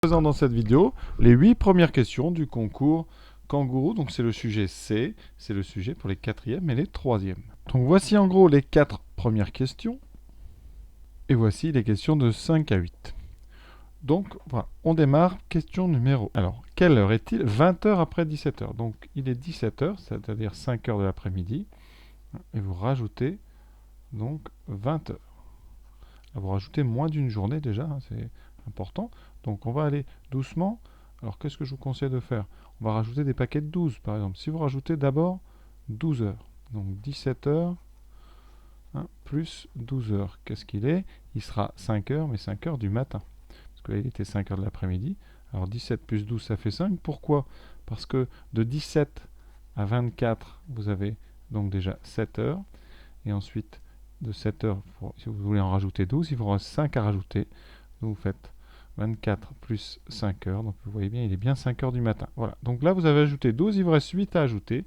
Présent dans cette vidéo les 8 premières questions du concours Kangourou. Donc c'est le sujet C, c'est le sujet pour les 4e et les 3e. Donc voici en gros les 4 premières questions. Et voici les questions de 5 à 8. Donc voilà, on démarre. Question numéro. Alors, quelle heure est-il? 20 heures après 17 heures. Donc il est 17 heures, c'est-à-dire 5 heures de l'après-midi. Et vous rajoutez donc 20 heures. Vous rajoutez moins d'une journée déjà, hein, c'est important. Donc on va aller doucement. Alors qu'est-ce que je vous conseille de faire? On va rajouter des paquets de 12 par exemple. Si vous rajoutez d'abord 12 heures, donc 17 heures hein, plus 12 heures, qu'est-ce qu'il est? Il sera 5 heures, mais 5 heures du matin. Parce que là il était 5 heures de l'après-midi. Alors 17 plus 12 ça fait 5. Pourquoi? Parce que de 17 à 24, vous avez donc déjà 7 heures. Et ensuite, de 7 heures, si vous voulez en rajouter 12, il vous reste 5 à rajouter. Donc vous faites 24 plus 5 heures. Donc vous voyez bien, il est bien 5 heures du matin. Voilà. Donc là, vous avez ajouté 12, il vous reste 8 à ajouter.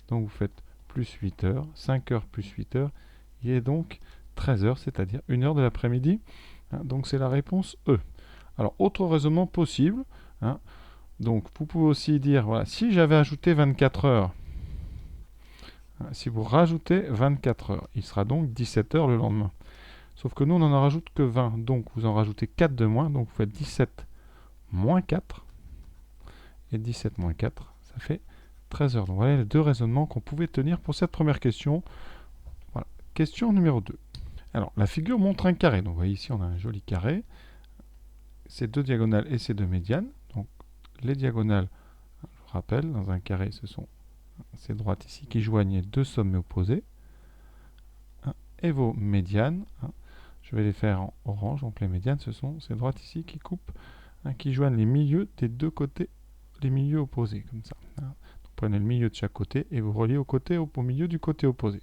Donc vous faites plus 8 heures. 5 heures plus 8 heures. Il est donc 13 heures, c'est-à-dire 1 heure de l'après-midi. Hein, donc c'est la réponse E. Alors, autre raisonnement possible. Hein, donc vous pouvez aussi dire, voilà, si j'avais ajouté 24 heures, si vous rajoutez 24 heures, il sera donc 17 heures le lendemain. Sauf que nous, on n'en rajoute que 20. Donc, vous en rajoutez 4 de moins. Donc, vous faites 17 moins 4. Et 17 moins 4, ça fait 13 heures. Donc, voilà les deux raisonnements qu'on pouvait tenir pour cette première question. Voilà. Question numéro 2. Alors, la figure montre un carré. Donc, vous voyez ici, on a un joli carré. Ces deux diagonales et ces deux médianes. Donc, les diagonales, je vous rappelle, dans un carré, ce sont ces droites ici qui joignent les deux sommets opposés. Et vos médianes, je vais les faire en orange. Donc, les médianes, ce sont ces droites ici qui coupent, qui joignent les milieux des deux côtés, les milieux opposés, comme ça. Donc, prenez le milieu de chaque côté et vous reliez au milieu du côté opposé.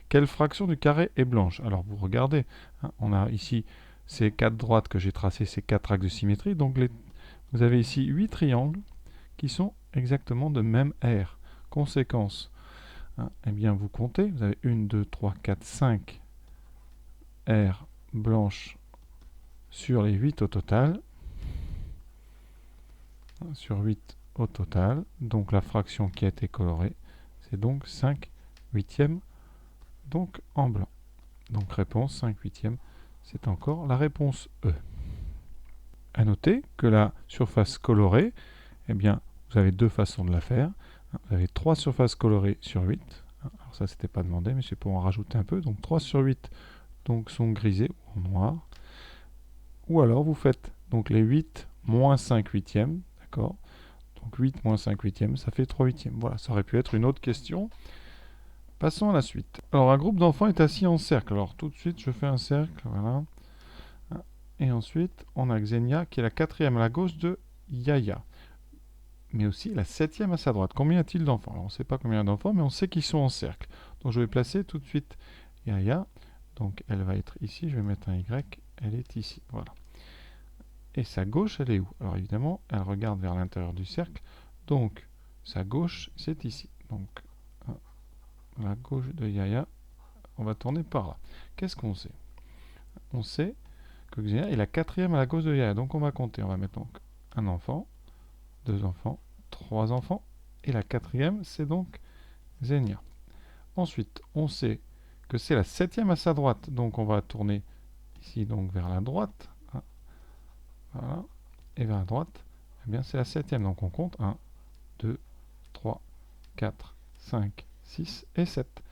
Quelle fraction du carré est blanche? Alors, vous regardez, on a ici ces 4 droites que j'ai tracées, ces 4 axes de symétrie. Donc, vous avez ici 8 triangles qui sont exactement de même aire. Conséquence, eh bien, vous comptez. Vous avez 1, 2, 3, 4, 5 aires blanches sur les 8 au total. Sur 8 au total. Donc la fraction qui a été colorée, c'est donc 5 huitièmes donc en blanc. Donc réponse 5 huitièmes, c'est encore la réponse E. A noter que la surface colorée, eh bien, vous avez deux façons de la faire. Vous avez 3 surfaces colorées sur 8. Alors ça, c'était pas demandé, mais c'est pour en rajouter un peu. Donc 3 sur 8 donc, sont grisés ou en noir. Ou alors vous faites donc les 8 moins 5 huitièmes, d'accord? Donc 8 moins 5 huitièmes, ça fait 3 huitièmes. Voilà, ça aurait pu être une autre question. Passons à la suite. Alors un groupe d'enfants est assis en cercle. Alors tout de suite, je fais un cercle, voilà. Et ensuite, on a Xenia qui est la 4e à la gauche de Yaya. Mais aussi la 7e à sa droite. Combien y a-t-il d'enfants? Alors on ne sait pas combien d'enfants, mais on sait qu'ils sont en cercle. Donc je vais placer tout de suite Yaya. Donc elle va être ici, je vais mettre un Y, elle est ici, voilà. Et sa gauche, elle est où? Alors évidemment, elle regarde vers l'intérieur du cercle. Donc, sa gauche, c'est ici. Donc, la gauche de Yaya, on va tourner par là. Qu'est-ce qu'on sait? On sait que Xenia est la 4e à la gauche de Yaya. Donc, on va compter. On va mettre donc un enfant, 2 enfants, 3 enfants. Et la 4e, c'est donc Xenia. Ensuite, on sait que c'est la 7e à sa droite. Donc, on va tourner ici donc vers la droite. Voilà. Et vers la droite, eh bien c'est la 7e. Donc on compte 1, 2, 3, 4, 5, 6 et 7.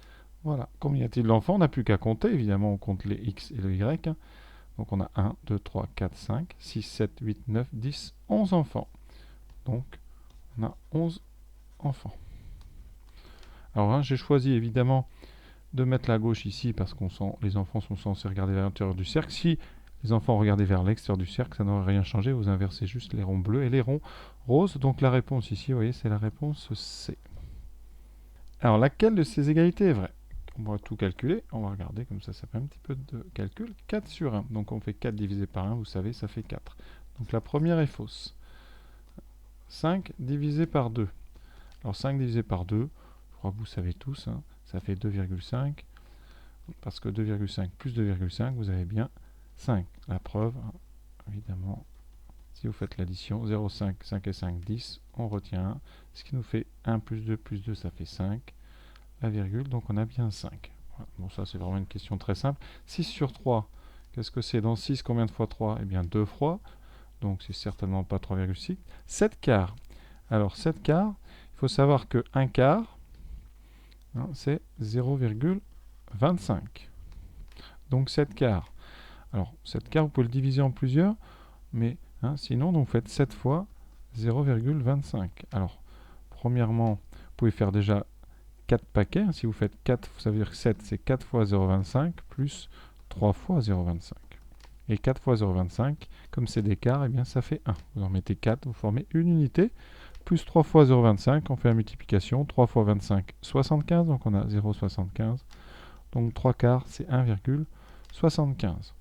Voilà. Combien y a-t-il d'enfants? On n'a plus qu'à compter. Évidemment, on compte les X et le Y. Donc on a 1, 2, 3, 4, 5, 6, 7, 8, 9, 10, 11 enfants. Donc on a 11 enfants. Alors j'ai choisi évidemment de mettre la gauche ici parce que les enfants sont censés regarder vers l'intérieur du cercle. Si les enfants regardaient vers l'extérieur du cercle, ça n'aurait rien changé. Vous inversez juste les ronds bleus et les ronds roses. Donc la réponse ici, vous voyez, c'est la réponse C. Alors laquelle de ces égalités est vraie? On va tout calculer. On va regarder comme ça fait un petit peu de calcul. 4 sur 1. Donc on fait 4 divisé par 1, vous savez, ça fait 4. Donc la première est fausse. 5 divisé par 2. Alors 5 divisé par 2, je crois que vous savez tous, ça fait 2,5. Parce que 2,5 plus 2,5, vous avez bien 5. La preuve, évidemment, Si vous faites l'addition, 0, 5, 5 et 5, 10, on retient 1, ce qui nous fait 1 plus 2, ça fait 5, la virgule, donc on a bien 5. Voilà. Bon, ça c'est vraiment une question très simple. 6 sur 3, qu'est-ce que c'est? Dans 6, combien de fois 3? Eh bien 2 fois, donc c'est certainement pas 3,6. 7 quarts. Alors 7 quarts, il faut savoir que 1 quart, hein, c'est 0,25. Donc 7 quarts. Alors 7 quarts, vous pouvez le diviser en plusieurs, mais hein, sinon, donc vous faites 7 fois 0,25. Alors, premièrement, vous pouvez faire déjà 4 paquets. Si vous faites 4, ça veut dire que 7, c'est 4 fois 0,25 plus 3 fois 0,25. Et 4 fois 0,25, comme c'est des quarts, eh bien ça fait 1. Vous en mettez 4, vous formez une unité. Plus 3 fois 0,25, on fait la multiplication. 3 fois 25, 75, donc on a 0,75. Donc 3 quarts, c'est 1,75.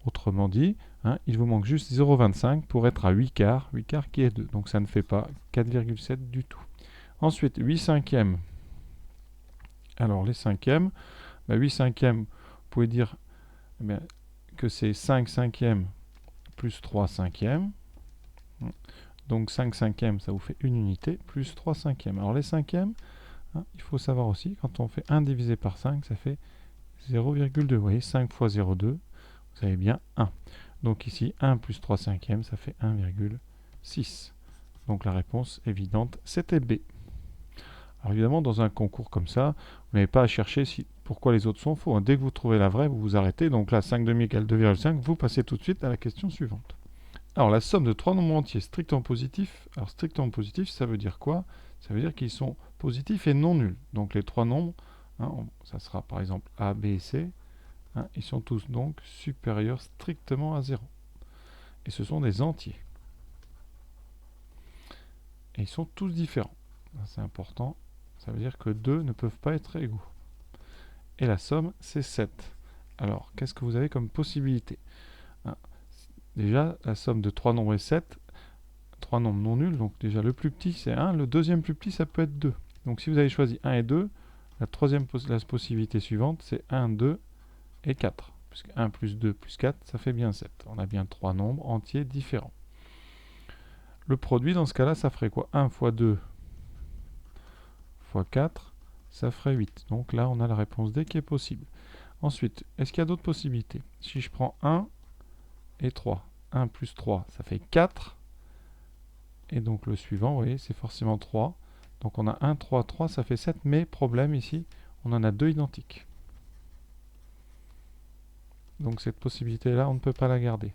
Autrement dit, hein, il vous manque juste 0,25 pour être à 8 quarts qui est 2. Donc ça ne fait pas 4,7 du tout. Ensuite, 8 cinquièmes. Alors les cinquièmes, 8 cinquièmes, vous pouvez dire que c'est 5 cinquièmes plus 3 cinquièmes. Donc 5 cinquièmes, ça vous fait une unité, plus 3 cinquièmes. Alors les cinquièmes, hein, il faut savoir aussi, quand on fait 1 divisé par 5, ça fait 0,2. Vous voyez, 5 fois 0,2, vous avez bien 1. Donc ici, 1 plus 3 cinquièmes, ça fait 1,6. Donc la réponse évidente, c'était B. Alors évidemment, dans un concours comme ça, vous n'avez pas à chercher pourquoi les autres sont faux. Dès que vous trouvez la vraie, vous vous arrêtez. Donc là, 5 demi égale 2,5, vous passez tout de suite à la question suivante. Alors la somme de trois nombres entiers strictement positifs. Alors strictement positif, ça veut dire quoi? Ça veut dire qu'ils sont positifs et non nuls. Donc les trois nombres, hein, ça sera par exemple A, B et C. Hein, ils sont tous donc supérieurs strictement à 0. Et ce sont des entiers. Et ils sont tous différents. C'est important. Ça veut dire que 2 ne peuvent pas être égaux. Et la somme, c'est 7. Alors, qu'est-ce que vous avez comme possibilité? Déjà, la somme de 3 nombres est 7. 3 nombres non nuls. Donc déjà, le plus petit, c'est 1. Le deuxième plus petit, ça peut être 2. Donc si vous avez choisi 1 et 2, la possibilité suivante, c'est 1, 2 et 4. Puisque 1 plus 2 plus 4, ça fait bien 7. On a bien 3 nombres entiers différents. Le produit, dans ce cas-là, ça ferait quoi? 1 fois 2 fois 4, ça ferait 8. Donc là, on a la réponse D qui est possible. Ensuite, est-ce qu'il y a d'autres possibilités? Si je prends 1 et 3, 1 plus 3, ça fait 4. Et donc le suivant, vous voyez, c'est forcément 3. Donc on a 1, 3, 3, ça fait 7. Mais problème ici, on en a deux identiques. Donc cette possibilité-là, on ne peut pas la garder.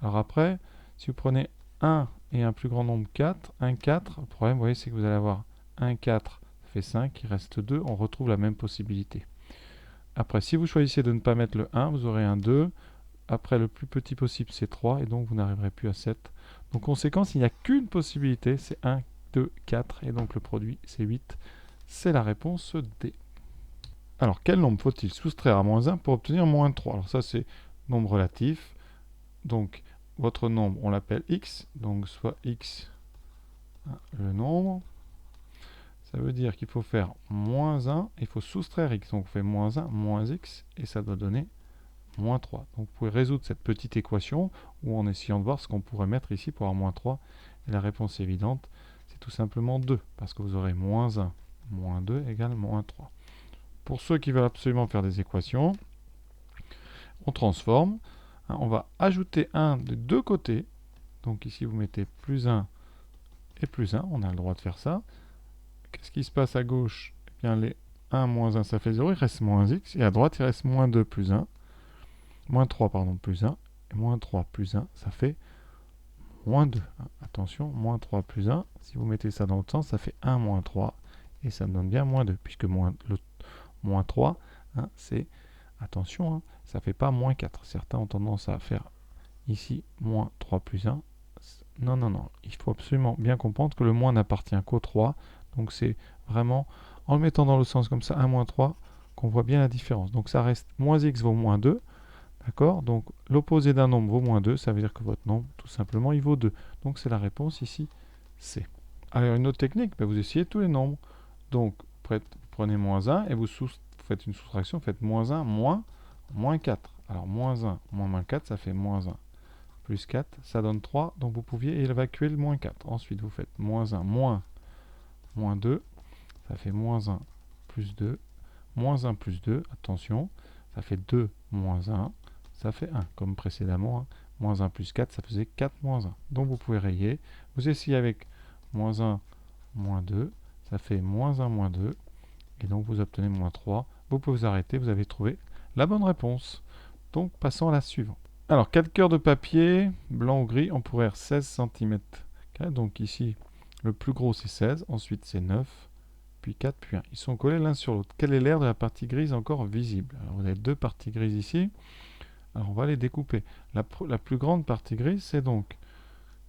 Alors après, si vous prenez 1 et un plus grand nombre 4, 1, 4, le problème, vous voyez, c'est que vous allez avoir 1, 4, ça fait 5, il reste 2, on retrouve la même possibilité. Après, si vous choisissez de ne pas mettre le 1, vous aurez un 2. Après, le plus petit possible, c'est 3, et donc vous n'arriverez plus à 7. Donc, conséquence, il n'y a qu'une possibilité, c'est 1, 2, 4, et donc le produit, c'est 8. C'est la réponse D. Alors, quel nombre faut-il soustraire à moins 1 pour obtenir moins 3? Alors ça, c'est nombre relatif. Donc, votre nombre, on l'appelle x, donc soit x, le nombre. Ça veut dire qu'il faut faire moins 1, il faut soustraire x. Donc, on fait moins 1, moins x, et ça doit donner moins 3. Donc, vous pouvez résoudre cette petite équation, ou en essayant de voir ce qu'on pourrait mettre ici pour avoir moins 3. Et la réponse est évidente, c'est tout simplement 2, parce que vous aurez moins 1, moins 2 égale moins 3. Pour ceux qui veulent absolument faire des équations, on transforme. On va ajouter 1 de deux côtés. Donc ici, vous mettez plus 1 et plus 1. On a le droit de faire ça. Qu'est-ce qui se passe à gauche? Eh bien, les 1 moins 1, ça fait 0. Il reste moins x. Et à droite, il reste moins 2 plus 1. Moins 3, pardon, plus 1. Et moins 3 plus 1, ça fait moins 2. Attention, moins 3 plus 1. Si vous mettez ça dans l'autre sens, ça fait 1 moins 3. Et ça me donne bien moins 2. Puisque moins 3, c'est... Attention, ça ne fait pas moins 4. Certains ont tendance à faire ici moins 3 plus 1. Non, non, non. Il faut absolument bien comprendre que le moins n'appartient qu'au 3. Donc c'est vraiment, en le mettant dans le sens comme ça, 1 moins 3, qu'on voit bien la différence. Donc ça reste moins x vaut moins 2. D'accord? Donc l'opposé d'un nombre vaut moins 2. Ça veut dire que votre nombre, tout simplement, il vaut 2. Donc c'est la réponse ici, C. Alors une autre technique, vous essayez tous les nombres. Donc vous prenez moins 1 et vous faites une soustraction, faites moins 1 moins 4. Alors moins 1 moins 4, ça fait moins 1 plus 4, ça donne 3, donc vous pouviez évacuer le moins 4. Ensuite, vous faites moins 1, moins 2, ça fait moins 1 plus 2, moins 1 plus 2, attention, ça fait 2 moins 1, ça fait 1, comme précédemment, hein. Moins 1 plus 4, ça faisait 4 moins 1. Donc vous pouvez rayer, vous essayez avec moins 1, moins 2, ça fait moins 1, moins 2, et donc vous obtenez moins 3. Vous pouvez vous arrêter, vous avez trouvé la bonne réponse. Donc passons à la suivante. Alors 4 cœurs de papier, blanc ou gris, en pourraire 16 cm. Donc ici, le plus gros c'est 16, ensuite c'est 9, puis 4, puis 1. Ils sont collés l'un sur l'autre. Quel est l'air de la partie grise encore visible? Alors vous avez deux parties grises ici. Alors on va les découper. La plus grande partie grise, c'est donc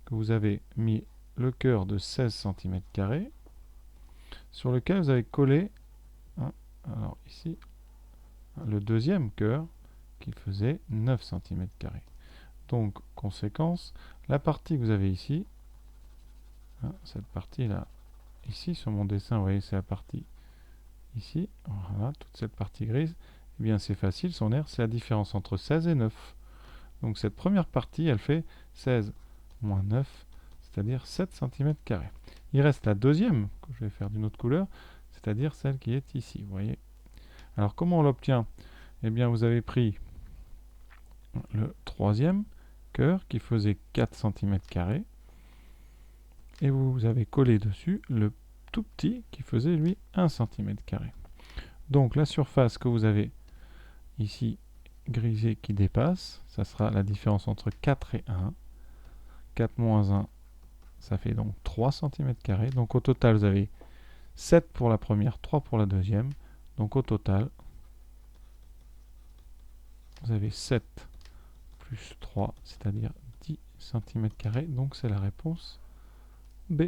que vous avez mis le cœur de 16 cm sur lequel vous avez collé, hein, alors ici, le deuxième cœur qui faisait 9 cm. Donc, conséquence, la partie que vous avez ici, hein, cette partie-là, ici sur mon dessin, vous voyez, c'est la partie ici, voilà, toute cette partie grise, eh bien c'est facile, son aire, c'est la différence entre 16 et 9. Donc cette première partie, elle fait 16 moins 9, c'est-à-dire 7 cm. Il reste la deuxième, que je vais faire d'une autre couleur, c'est-à-dire celle qui est ici, vous voyez. Alors comment on l'obtient? Eh bien vous avez pris le troisième cœur qui faisait 4 cm et vous avez collé dessus le tout petit qui faisait lui 1 cm. Donc la surface que vous avez ici grisée qui dépasse, ça sera la différence entre 4 et 1. 4 moins 1, ça fait donc 3 cm. Donc au total, vous avez 7 pour la première, 3 pour la deuxième. Donc au total, vous avez 7 plus 3, c'est-à-dire 10 cm. Donc c'est la réponse B.